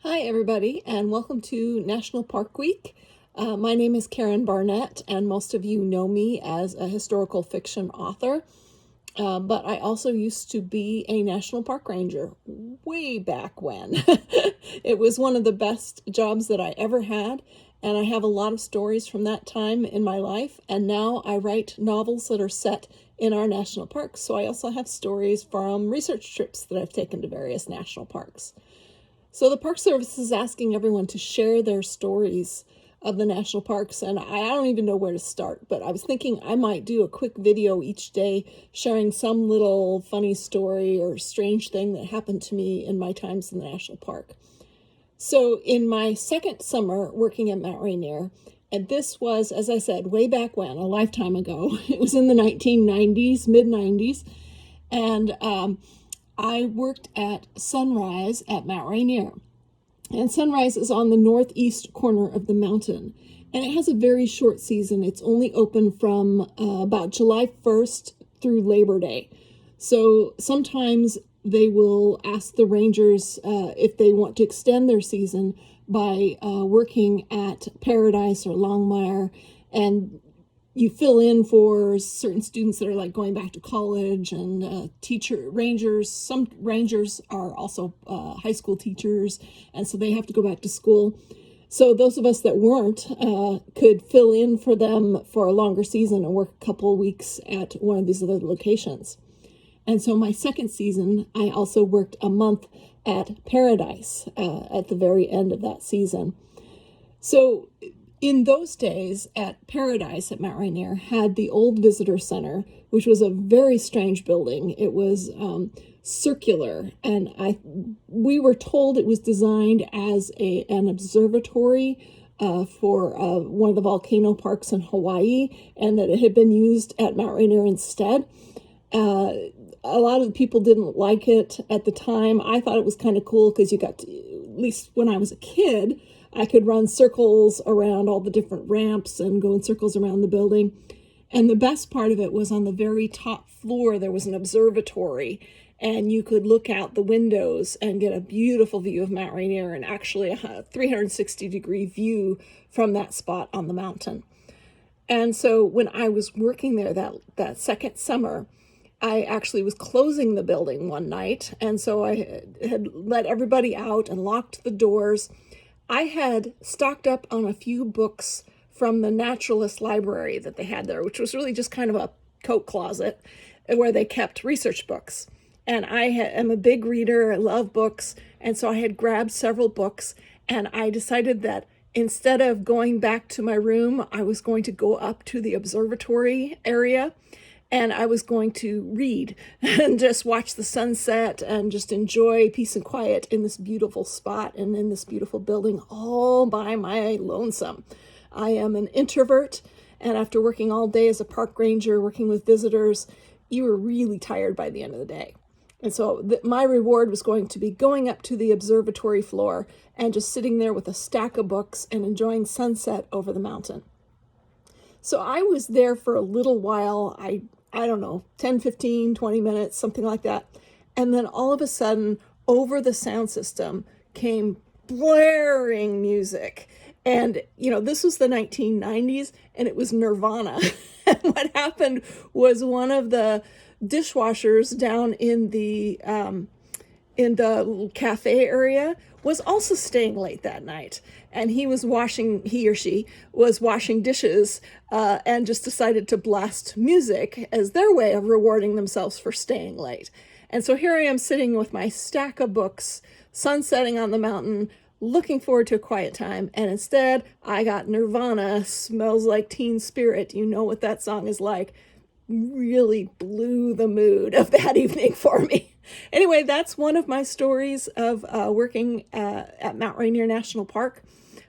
Hi, everybody, and welcome to National Park Week. My name is Karen Barnett, and most of you know me as a historical fiction author. But I also used to be a national park ranger way back when. It was one of the best jobs that I ever had, and I have a lot of stories from that time in my life. And now I write novels that are set in our national parks. So I also have stories from research trips that I've taken to various national parks. So the Park Service is asking everyone to share their stories of the national parks, and I don't even know where to start, but I was thinking I might do a quick video each day sharing some little funny story or strange thing that happened to me in my times in the national park. So in my second summer working at Mount Rainier, and this was, as I said, way back when, a lifetime ago, it was in the 1990s, mid-90s, and I worked at Sunrise at Mount Rainier. And Sunrise is on the northeast corner of the mountain. And it has a very short season. It's only open from about July 1st through Labor Day. So sometimes they will ask the rangers if they want to extend their season by working at Paradise or Longmire, and you fill in for certain students that are like going back to college, and rangers. Some rangers are also high school teachers, and so they have to go back to school. So those of us that weren't could fill in for them for a longer season and work a couple of weeks at one of these other locations. And so my second season, I also worked a month at Paradise at the very end of that season. So in those days, at Paradise at Mount Rainier had the old visitor center, which was a very strange building. It was circular, and we were told it was designed as an observatory for one of the volcano parks in Hawaii, and that it had been used at Mount Rainier instead. A lot of the people didn't like it at the time. I thought it was kind of cool because you got to, at least when I was a kid, I could run circles around all the different ramps and go in circles around the building. And the best part of it was on the very top floor, there was an observatory, and you could look out the windows and get a beautiful view of Mount Rainier, and actually a 360-degree view from that spot on the mountain. And so when I was working there that second summer, I actually was closing the building one night, and so I had let everybody out and locked the doors. I had stocked up on a few books from the naturalist library that they had there, which was really just kind of a coat closet where they kept research books. And I am a big reader, I love books, and so I had grabbed several books, and I decided that instead of going back to my room, I was going to go up to the observatory area, and I was going to read and just watch the sunset and just enjoy peace and quiet in this beautiful spot and in this beautiful building all by my lonesome. I am an introvert, and after working all day as a park ranger, working with visitors, you were really tired by the end of the day. And so my reward was going to be going up to the observatory floor and just sitting there with a stack of books and enjoying sunset over the mountain. So I was there for a little while. I don't know, 10, 15, 20 minutes, something like that. And then all of a sudden, over the sound system came blaring music. And, this was the 1990s, and it was Nirvana. And what happened was one of the dishwashers down in the cafe area was also staying late that night, and he or she was washing dishes and just decided to blast music as their way of rewarding themselves for staying late. And so here I am sitting with my stack of books, sunsetting on the mountain, looking forward to a quiet time, and instead I got Nirvana, Smells Like Teen Spirit. You know what that song is like. Really blew the mood of that evening for me. Anyway, that's one of my stories of working at Mount Rainier National Park.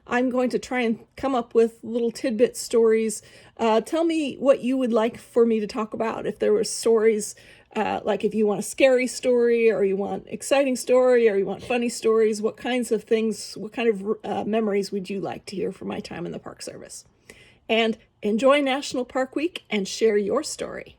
I'm going to try and come up with little tidbit stories. Tell me what you would like for me to talk about. If there were stories, like if you want a scary story, or you want exciting story, or you want funny stories, what kinds of things, what kind of memories would you like to hear from my time in the Park Service? And enjoy National Park Week and share your story.